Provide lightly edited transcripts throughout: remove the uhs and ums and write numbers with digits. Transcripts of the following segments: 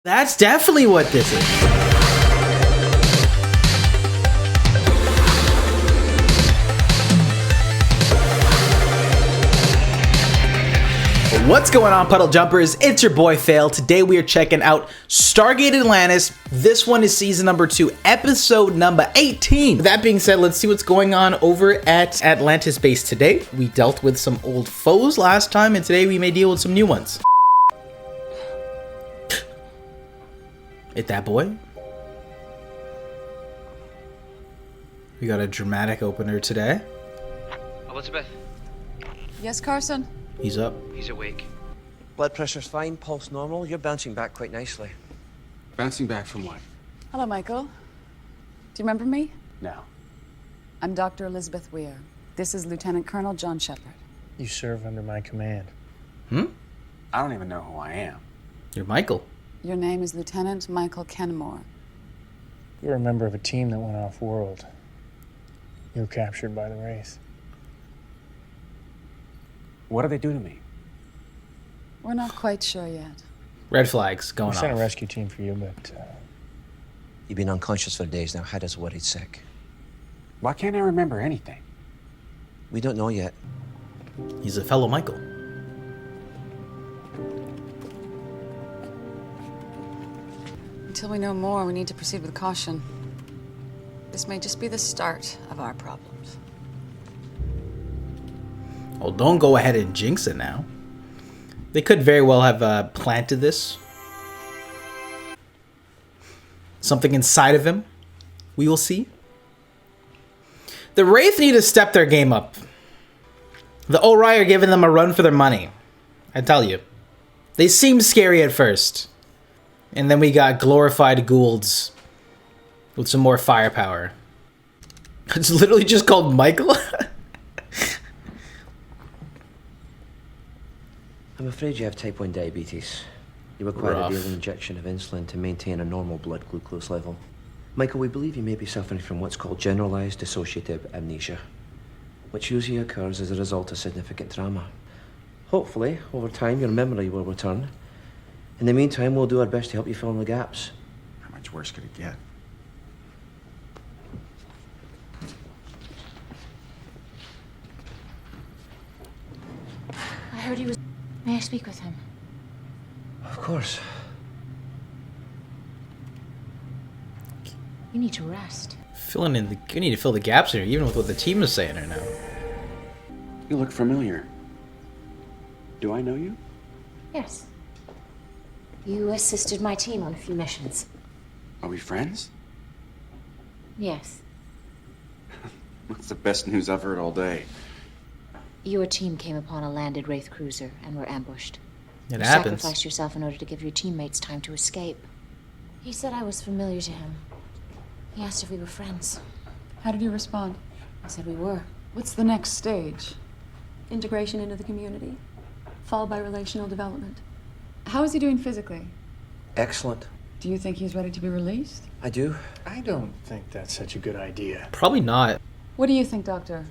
That's definitely what this is. What's going on, Puddle Jumpers? It's your boy Fail. Today we are checking out Stargate Atlantis. This one is season number 2, episode number 18. That being said, let's see what's going on over at Atlantis base today. We dealt with some old foes last time, and today we may deal with some new ones. Hit that boy. We got a dramatic opener today. Elizabeth, Yes, Carson? He's up. he's awake. Blood pressure's fine, pulse normal. You're bouncing back quite nicely. Bouncing back from what? Hello, Michael. Do you remember me? No. I'm Dr. Elizabeth Weir. This is Lieutenant Colonel John Shepard. You serve under my command. Hmm? I don't even know who I am. You're Michael. Your name is Lieutenant Michael Kenmore. You're a member of a team that went off-world. You were captured by the Wraith. What did they do to me? We're not quite sure yet. Red flags going We sent a off. rescue team for you, but You've been unconscious for days now. Head is worried sick. Why can't I remember anything? We don't know yet. He's a fellow Michael. Until we know more, we need to proceed with caution. This may just be the start of our problems. Well, don't go ahead and jinx it now. They could very well have planted this. Something inside of him. We will see. The Wraith need to step their game up. The Ori are giving them a run for their money. I tell you. They seem scary at first. And then we got glorified Goulds with some more firepower. It's literally just called Michael. I'm afraid you have type 1 diabetes. You require Rough. a daily injection of insulin to maintain a normal blood glucose level. Michael, we believe you may be suffering from what's called generalized dissociative amnesia, which usually occurs as a result of significant trauma. Hopefully, over time, your memory will return. In the meantime, we'll do our best to help you fill in the gaps. How much worse could it get? I heard he was... May I speak with him? Of course. You need to rest. Filling in the, you need to fill the gaps here, even with what the team is saying right now. You look familiar. Do I know you? Yes. You assisted my team on a few missions. Are we friends? Yes. That's the best news I've heard all day. Your team came upon a landed Wraith cruiser and were ambushed. It You happens. sacrificed yourself in order to give your teammates time to escape. He said I was familiar to him. He asked if we were friends. How did you respond? I said we were. What's the next stage? Integration into the community, followed by relational development. How is he doing physically? Excellent. Do you think he's ready to be released? I do. I don't think that's such a good idea. Probably not. What do you think, Doctor?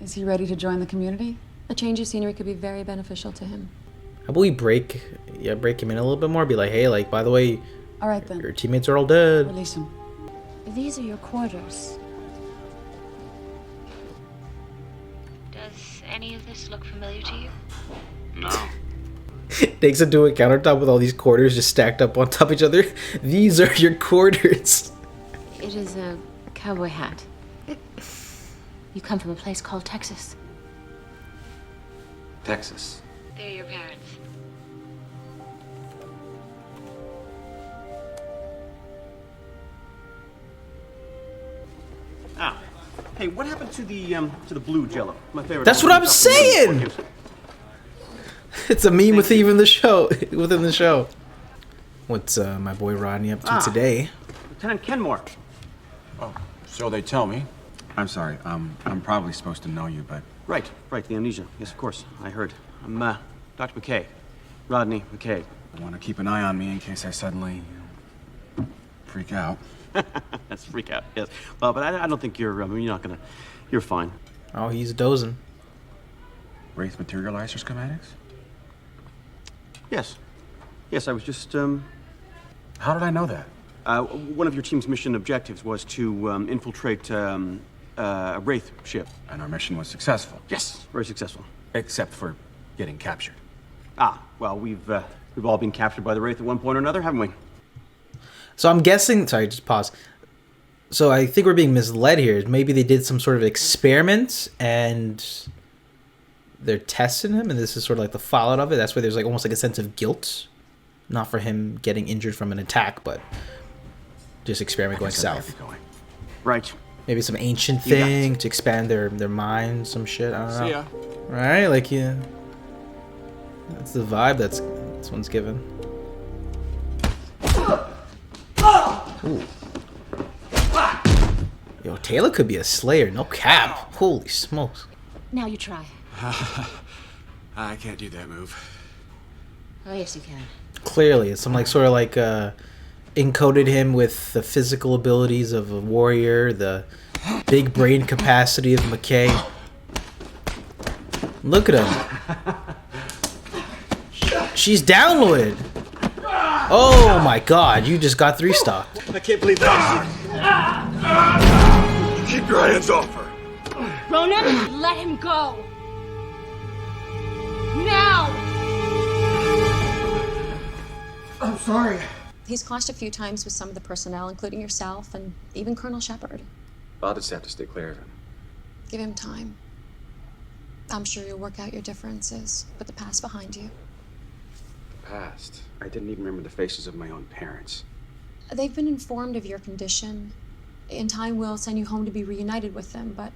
Is he ready to join the community? A change of scenery could be very beneficial to him. How about we break him in a little bit more? Be like, hey, like, by the way, All right, then. your teammates are all dead. Release him. These are your quarters. Does any of this look familiar to you? No. Takes it to a countertop with all these quarters just stacked up on top of each other. These are your quarters. It is a cowboy hat. You come from a place called Texas. Texas. They're your parents. Ah. Hey, what happened to the blue Jello? My favorite. That's what I'm saying! It's a meme with even the show, within the show. What's my boy Rodney up to today? Lieutenant Kenmore. Oh, so they tell me. I'm sorry. I'm probably supposed to know you, but Right, the amnesia. Yes, of course. I heard. I'm Dr. McKay. Rodney McKay. I want to keep an eye on me in case I suddenly freak out. That's freak out. Yes. Well, but I don't think you're. I mean, you're not gonna. You're fine. Oh, he's dozing. Wraith materializer schematics? Yes. Yes, I was just How did I know that? One of your team's mission objectives was to infiltrate a Wraith ship. And our mission was successful. Yes, very successful. Except for getting captured. Well, we've all been captured by the Wraith at one point or another, haven't we? So I'm guessing. Sorry, just pause. So I think we're being misled here. Maybe they did some sort of experiment and they're testing him, and this is sort of like the fallout of it. That's where there's like almost like a sense of guilt, not for him getting injured from an attack, but just experiment going south. Right. Maybe some ancient thing to expand their mind, some shit. I don't know. See ya. Right? Like, yeah. That's the vibe this one's given. Ooh. Yo, Taylor could be a slayer. No cap. Holy smokes. Now you try. I can't do that move. Oh, yes, you can. Clearly, it's some like sort of like encoded him with the physical abilities of a warrior, the big brain capacity of McKay. Look at him. She's downloaded. Oh my god, you just got 3-stocked. I can't believe that. Keep your hands off her. Ronan, let him go. Now! I'm sorry. He's clashed a few times with some of the personnel, including yourself and even Colonel Shepard. I'll just have to stay clear of him. Give him time. I'm sure you'll work out your differences, put the past behind you. Past. I didn't even remember the faces of my own parents. They've been informed of your condition. In time, we'll send you home to be reunited with them, but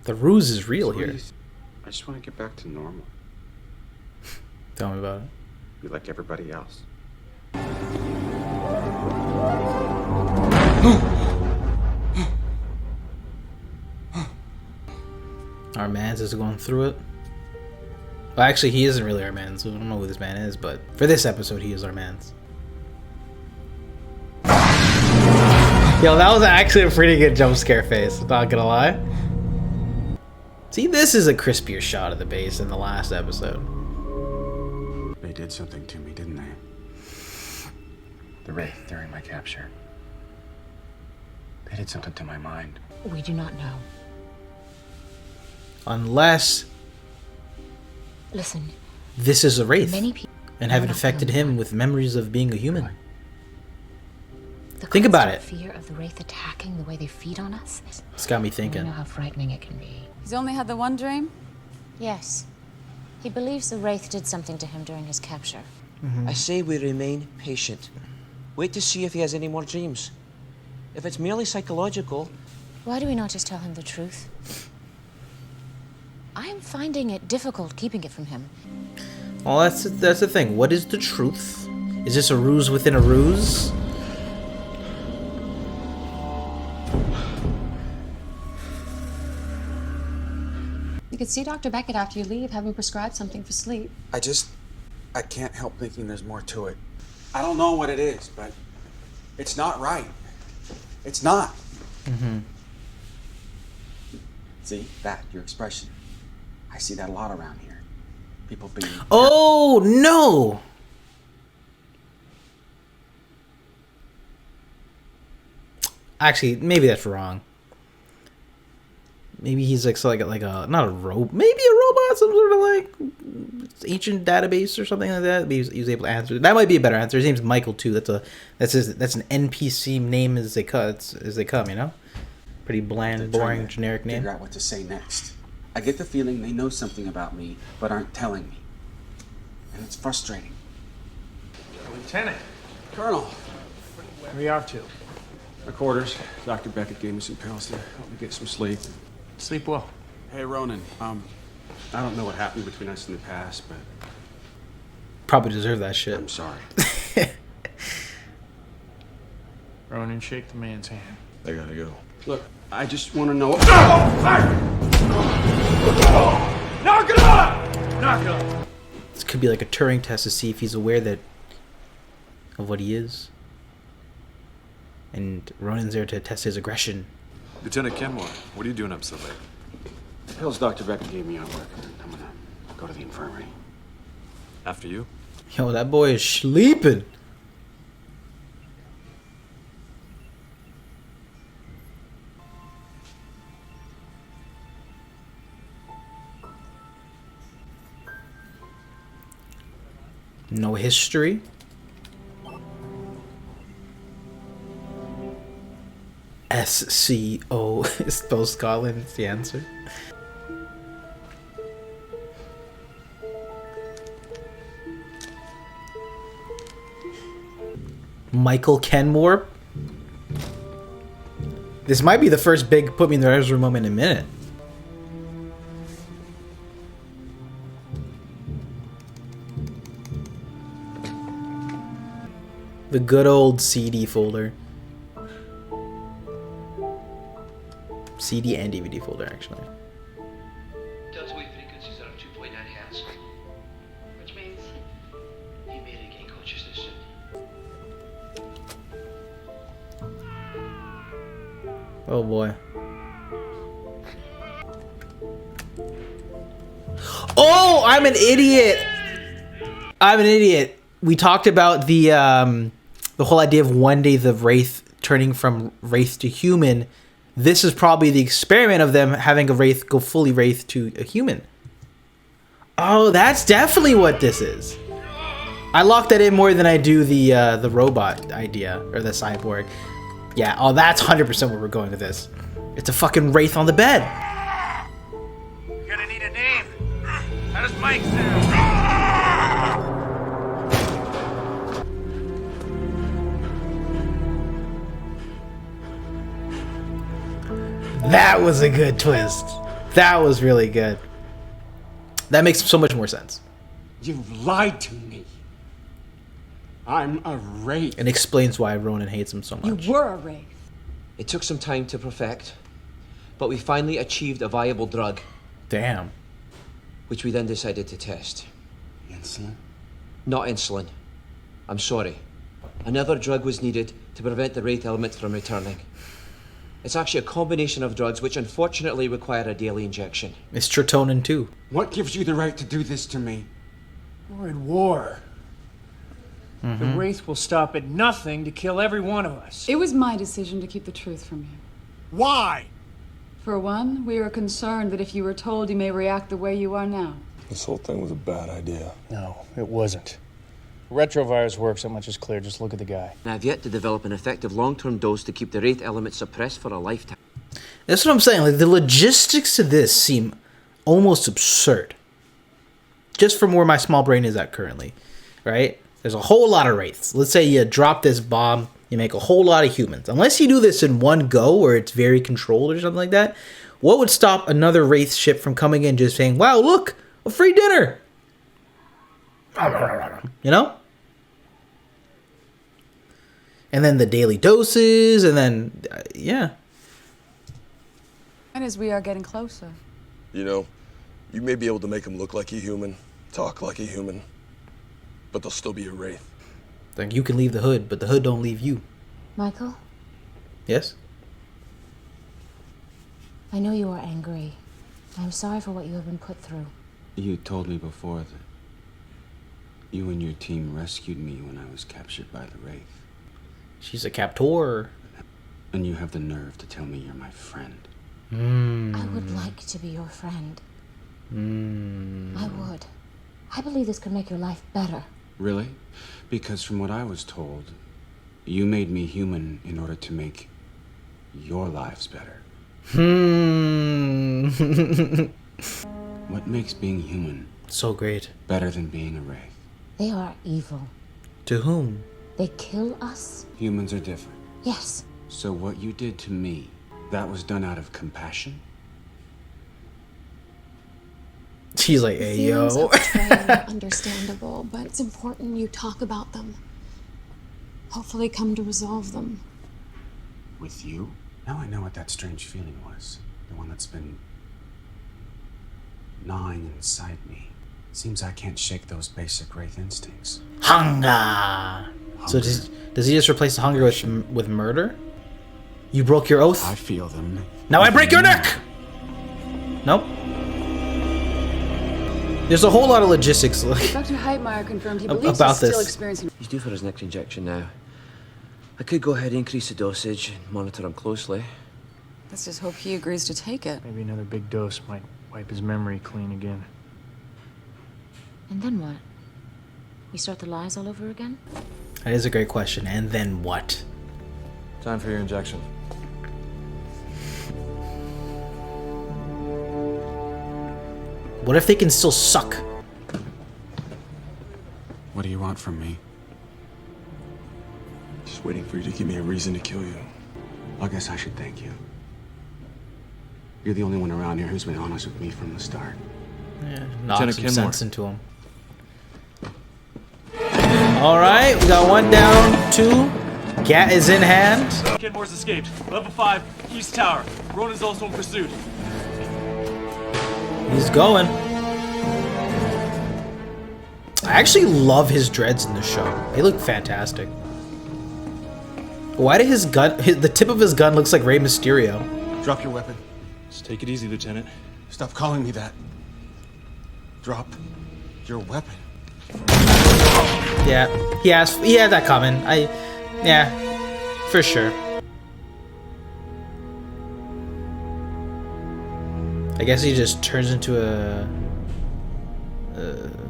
The ruse is real here. I just want to get back to normal. Tell me about it. Be like everybody else. Our man's is going through it. Well, actually, he isn't really our man, so I don't know who this man is, but for this episode, he is our man's. Yo, that was actually a pretty good jump scare face, not gonna lie. See, this is a crispier shot of the base than the last episode. They did something to me, didn't they? The Wraith during my capture. They did something to my mind. We do not know. Unless Listen, this is a Wraith, many people and have it affected him with memories of being a human. The Think about constant fear of the Wraith attacking the way they feed on us. It's got me You thinking. know how frightening it can be. He's only had the one dream? Yes. He believes the Wraith did something to him during his capture. I say we remain patient. Wait to see if he has any more dreams. If it's merely psychological, Why do we not just tell him the truth? I am finding it difficult keeping it from him. Well, that's the thing. What is the truth? Is this a ruse within a ruse? you could see Dr. Beckett after you leave, have him prescribe something for sleep. I can't help thinking there's more to it. I don't know what it is, but it's not right. It's not. Mm-hmm. See, your expression. I see that a lot around here. People being... Oh, no! Actually, maybe that's wrong. Maybe he's like a not a robot, maybe a robot, some sort of like ancient database or something like that. He was able to answer. That might be a better answer. His name's Michael too. That's an NPC name as they come. You know, pretty bland, boring, generic name. Figure out what to say next. I get the feeling they know something about me, but aren't telling me, and it's frustrating. Lieutenant, Colonel, where are you off to? my quarters. Dr. Beckett gave me some pills to help me get some sleep. Sleep well. Hey, Ronan. I don't know what happened between us in the past, but Probably deserve that shit. I'm sorry. Ronan, shake the man's hand. I gotta go. Look, I just want to know. Knock it off! Knock it off! This could be like a Turing test to see if he's aware of what he is. And Ronan's there to test his aggression. Lieutenant Kenmore, what are you doing up so late? The pills Dr. Beckett gave me aren't working. I'm gonna go to the infirmary. After you? Yo, that boy is sleeping. No history. SCO spells Scotland is the answer. Michael Kenmore. This might be the first big put me in the writer's room moment in a minute. The good old CD folder. CD and DVD folder, actually. Delta wave frequencies are 2.9 Hz. Which means You may regain consciousness soon. Oh boy. Oh, I'm an idiot. I'm an idiot. We talked about the whole idea of one day the Wraith turning from Wraith to human. This is probably the experiment of them having a Wraith go fully Wraith to a human. Oh, that's definitely what this is. I lock that in more than I do the robot idea or the cyborg. Yeah, oh, that's 100% where we're going with this. It's a fucking Wraith on the bed. You're gonna need a name. How does Mike sound? That was a good twist. That was really good. That makes so much more sense. You've lied to me. I'm a Wraith. And explains why Ronan hates him so much. you were a Wraith. It took some time to perfect, but we finally achieved a viable drug, Damn. which we then decided to test. Insulin? Not insulin. I'm sorry. Another drug was needed to prevent the Wraith element from returning. It's actually a combination of drugs which unfortunately require a daily injection. It's Tritonin too. What gives you the right to do this to me? We're at war. The Wraith will stop at nothing to kill every one of us. It was my decision to keep the truth from you. Why? For one, we are concerned that if you were told, you may react the way you are now. This whole thing was a bad idea. No, it wasn't. Retrovirus works, that much is clear. Just look at the guy. And I've yet to develop an effective long-term dose to keep the Wraith element suppressed for a lifetime. That's what I'm saying. Like, the logistics to this seem almost absurd. Just from where my small brain is at currently, right? There's a whole lot of Wraiths. Let's say you drop this bomb, you make a whole lot of humans. Unless you do this in one go or it's very controlled or something like that, what would stop another Wraith ship from coming in just saying, wow, look, a free dinner? You know? And then the daily doses, and then, yeah. And as we are getting closer. You know, you may be able to make them look like a human, talk like a human, but they'll still be a Wraith. Like, you can leave the hood, but the hood don't leave you. Michael, Yes? I know you are angry. I'm sorry for what you have been put through. You told me before that you and your team rescued me when I was captured by the Wraith. She's a captor. And you have the nerve to tell me you're my friend. I would like to be your friend. I would. I believe this could make your life better. Really? Because from what I was told, you made me human in order to make your lives better. What makes being human so great better than being a Wraith? They are evil. To whom? They kill us. Humans are different. Yes. So what you did to me, that was done out of compassion? She's like, hey, Feelings yo. of betrayal are understandable, but it's important you talk about them. Hopefully come to resolve them. With you? Now I know what that strange feeling was. The one that's been gnawing inside me. Seems I can't shake those basic Wraith instincts. Hunger. So does he just replace the hunger with murder? You broke your oath? I feel them. Now I break your neck! Nope. There's a whole lot of logistics Dr. Heitmeyer confirmed he believes about he's still this. experiencing. He's due for his next injection now. I could go ahead and increase the dosage and monitor him closely. Let's just hope he agrees to take it. Maybe another big dose might wipe his memory clean again. And then what? You start the lies all over again? That is a great question. And then what? Time for your injection. What if they can still suck? What do you want from me? Just waiting for you to give me a reason to kill you. I guess I should thank you. You're the only one around here who's been honest with me from the start. Yeah, knock Lieutenant some Kenmore. sense into him. Alright, we got one down, two. Gat is in hand. Kenmore's escaped. Level 5, East Tower. Ronan's also in pursuit. He's going. I actually love his dreads in the show. They look fantastic. Why did his gun, the tip of his gun looks like Rey Mysterio? Drop your weapon. Just take it easy, Lieutenant. Stop calling me that. Drop your weapon. Yeah, he had that coming. Yeah, for sure. I guess he just turns into a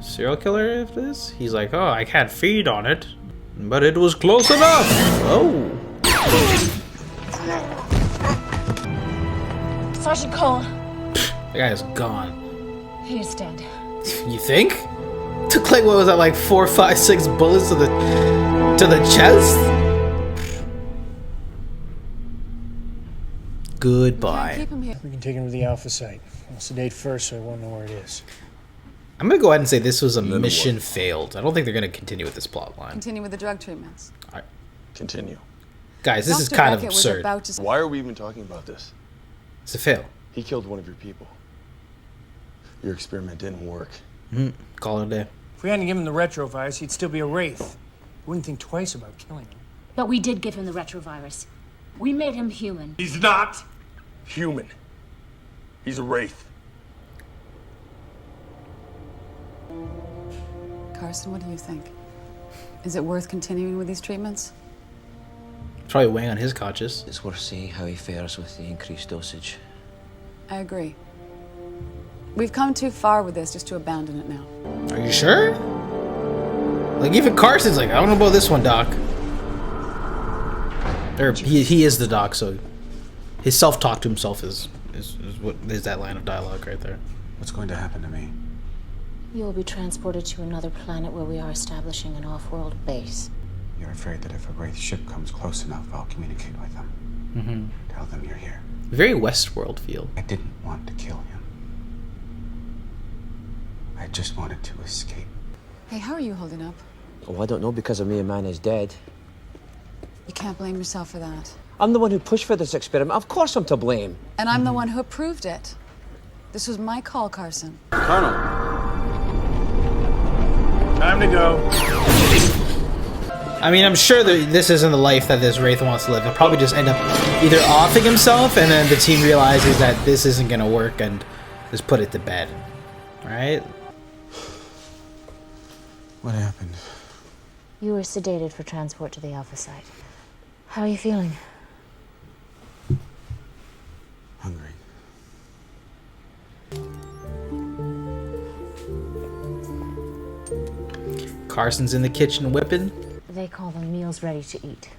serial killer after this. He's like, oh, I can't feed on it, but it was close enough. Oh. Sergeant Cole. The guy is gone. He is dead. You think? Took like, what was that, like 4, 5, 6 bullets to the chest? Goodbye. Keep him here. We can take him to the Alpha site. I'll sedate first so I won't know where it is. I'm gonna go ahead and say this was a then mission what? failed. I don't think they're gonna continue with this plot line. Continue with the drug treatments. Continue. Guys, this is Dr. kind of Beckett was absurd. about to... Why are we even talking about this? It's a fail. He killed one of your people. Your experiment didn't work. Call it a day. If we hadn't given him the retrovirus, he'd still be a Wraith. Wouldn't think twice about killing him. But we did give him the retrovirus. We made him human. He's not! Human. He's a Wraith. Carson, what do you think? Is it worth continuing with these treatments? Probably weighing on his conscience. It's worth seeing how he fares with the increased dosage. I agree. We've come too far with this just to abandon it now. Are you sure? Like, even Carson's like, I don't know about this one, Doc. Or he is the Doc, so his self-talk to himself is what is that line of dialogue right there. What's going to happen to me? You will be transported to another planet where we are establishing an off-world base. You're afraid that if a Wraith ship comes close enough, I'll communicate with them. Tell them you're here. Very Westworld feel. I didn't want to kill him. I just wanted to escape. Hey, how are you holding up? Oh, I don't know, because of me, a man is dead. You can't blame yourself for that. I'm the one who pushed for this experiment. Of course I'm to blame. And I'm the one who approved it. This was my call, Carson. Colonel. Time to go. I mean, I'm sure that this isn't the life that this Wraith wants to live. He'll probably just end up either offing himself, and then the team realizes that this isn't gonna work and just put it to bed. Right? What happened? You were sedated for transport to the Alpha site. How are you feeling? Hungry. Carson's in the kitchen whipping. They call them meals ready to eat.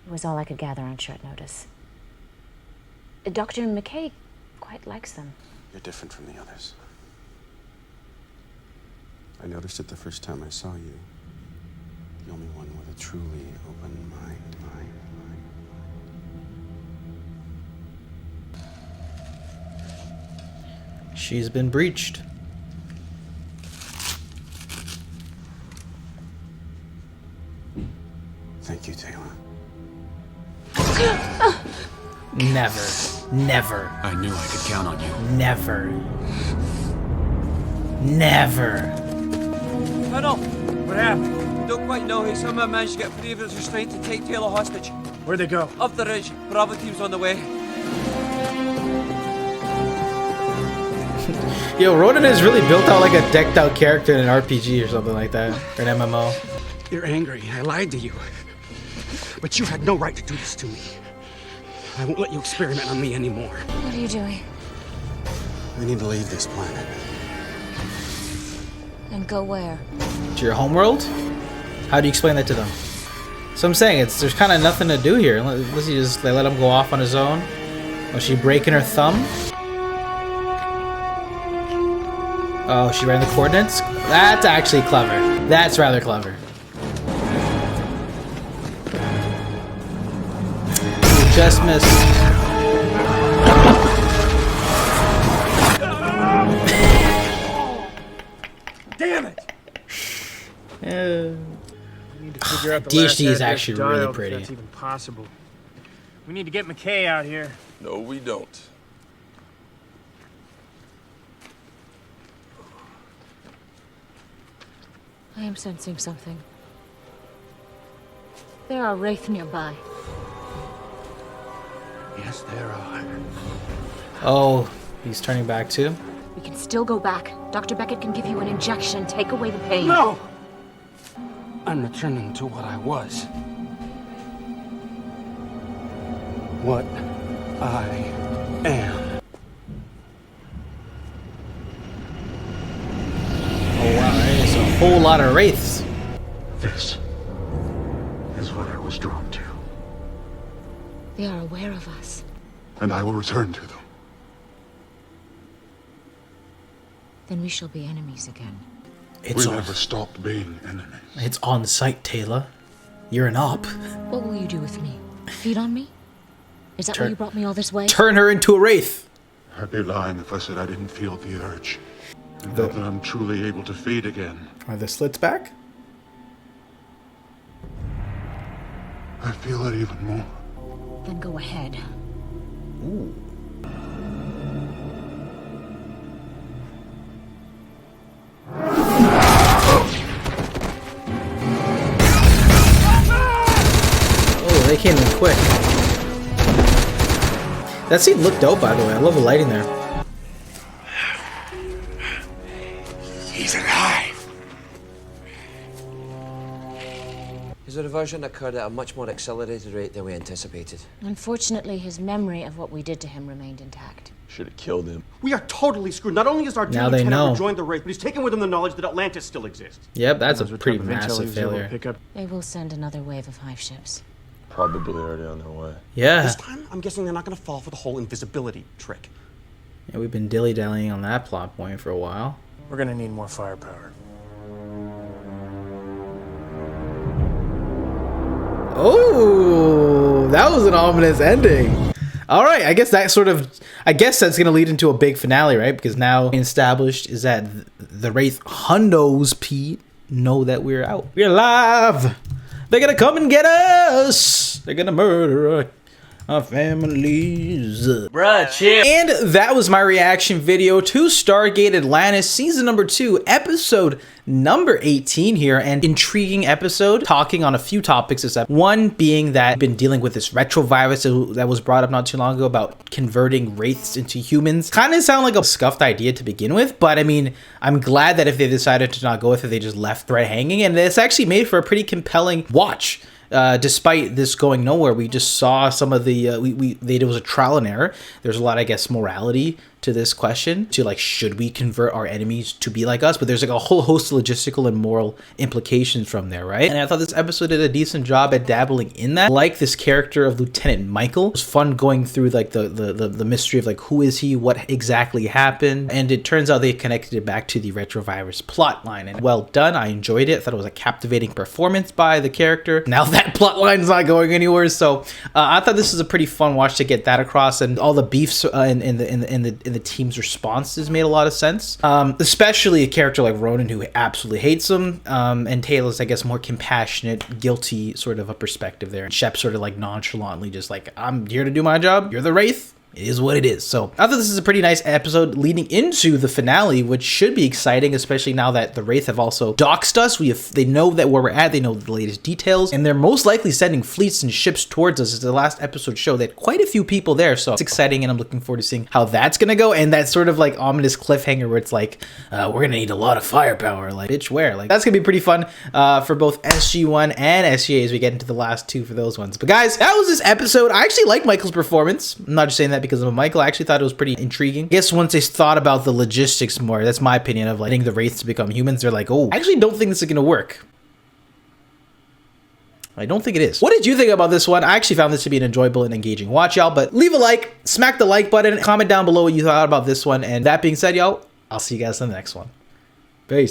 It was all I could gather on short notice. Dr. McKay quite likes them. You're different from the others. I noticed it the first time I saw you. The only one with a truly open mind. She's been breached. Thank you, Taylor. Never. Never. I knew I could count on you. Never. Never. Colonel, What happened? we don't quite know. He somehow managed to get free of his restraint to take Taylor hostage. Where'd they go? Up the ridge. Bravo team's on the way. Yo, Ronan has really built out like a decked out character in an RPG or something like that. Or an MMO. You're angry. I lied to you. But you had no right to do this to me. I won't let you experiment on me anymore. What are you doing? We need to leave this planet. And go where? To your homeworld? How do you explain that to them? So I'm saying there's kind of nothing to do here. Unless you just let him go off on his own. Was she breaking her thumb? Oh, she ran the coordinates? That's actually clever. That's rather clever. Ooh, just missed. Damn it! We need to figure out the DHD last is actually really dialed, if pretty. that's even possible. We need to get McKay out here. No, we don't. I am sensing something. There are Wraith nearby. Yes, there are. Oh, he's turning back too? We can still go back. Dr. Beckett can give you an injection, take away the pain. No! I'm returning to what I was. What I am. Oh wow, there's a whole lot of Wraiths. This is what I was drawn to. They are aware of us. And I will return to them. Then we shall be enemies again. We never stopped being enemies. It's on site, Taylor. You're an op. What will you do with me? Feed on me? Is that why you brought me all this way? Turn her into a Wraith. I'd be lying if I said I didn't feel the urge. And now that I'm truly able to feed again. Are the slits back? I feel it even more. Then go ahead. Ooh. Oh, they came in quick. That scene looked dope, by the way. I love the lighting there. He's alive. His reversion occurred at a much more accelerated rate than we anticipated. Unfortunately, his memory of what we did to him remained intact. Should have killed him. We are totally screwed. Not only is our Now they lieutenant know. rejoined the Wraith, but he's taken with him the knowledge that Atlantis still exists. Yep, that's a Those were pretty type of intel he massive was able to failure. pick up. They will send another wave of hive ships. Probably already on their way. Yeah. This time, I'm guessing they're not going to fall for the whole invisibility trick. Yeah, we've been dilly-dallying on that plot point for a while. We're gonna need more firepower. Oh, that was an ominous ending. All right, I guess that's going to lead into a big finale, right? Because now established is that the Wraith hundos, Pete, know that we're out. We're alive. They're going to come and get us. They're going to murder our families. Bruh, chill. And that was my reaction video to Stargate Atlantis Season number 2, Episode number 18 here. An intriguing episode, talking on a few topics this episode. One being that I've been dealing with this retrovirus that was brought up not too long ago about converting Wraiths into humans. Kind of sound like a scuffed idea to begin with, but I mean, I'm glad that if they decided to not go with it, they just left thread hanging, and it's actually made for a pretty compelling watch. Despite this going nowhere, we just saw some of the there was a trial and error. There's a lot, I guess, morality to this question, to like, should we convert our enemies to be like us? But there's like a whole host of logistical and moral implications from there, right? And I thought this episode did a decent job at dabbling in that. Like this character of Lieutenant Michael. It was fun going through like the mystery of like, who is he, what exactly happened, and it turns out they connected it back to the retrovirus plot line, and well done. I enjoyed it. I thought it was a captivating performance by the character. Now that plot line's not going anywhere, so I thought this was a pretty fun watch to get that across, and all the beefs in the team's responses made a lot of sense. Especially a character like Ronan, who absolutely hates him, and Taylor's, I guess, more compassionate, guilty sort of a perspective there, and Shep sort of like nonchalantly just like, I'm here to do my job, you're the Wraith. It is what it is. So I thought this is a pretty nice episode leading into the finale, which should be exciting, especially now that the Wraith have also doxed us. They know that where we're at, they know the latest details, and they're most likely sending fleets and ships towards us. As the last episode showed, they had quite a few people there, so it's exciting, and I'm looking forward to seeing how that's gonna go. And that sort of like ominous cliffhanger where it's like, we're gonna need a lot of firepower, like, bitch, where? Like, that's gonna be pretty fun for both SG1 and SGA as we get into the last two for those ones. But guys, that was this episode. I actually liked Michael's performance. I'm not just saying that because of Michael. I actually thought it was pretty intriguing. I guess once they thought about the logistics more, that's my opinion of letting the Wraiths to become humans, they're like, oh, I actually don't think this is gonna work. I don't think it is. What did you think about this one? I actually found this to be an enjoyable and engaging watch, y'all, but leave a like, smack the like button, comment down below what you thought about this one, and that being said, y'all, I'll see you guys in the next one.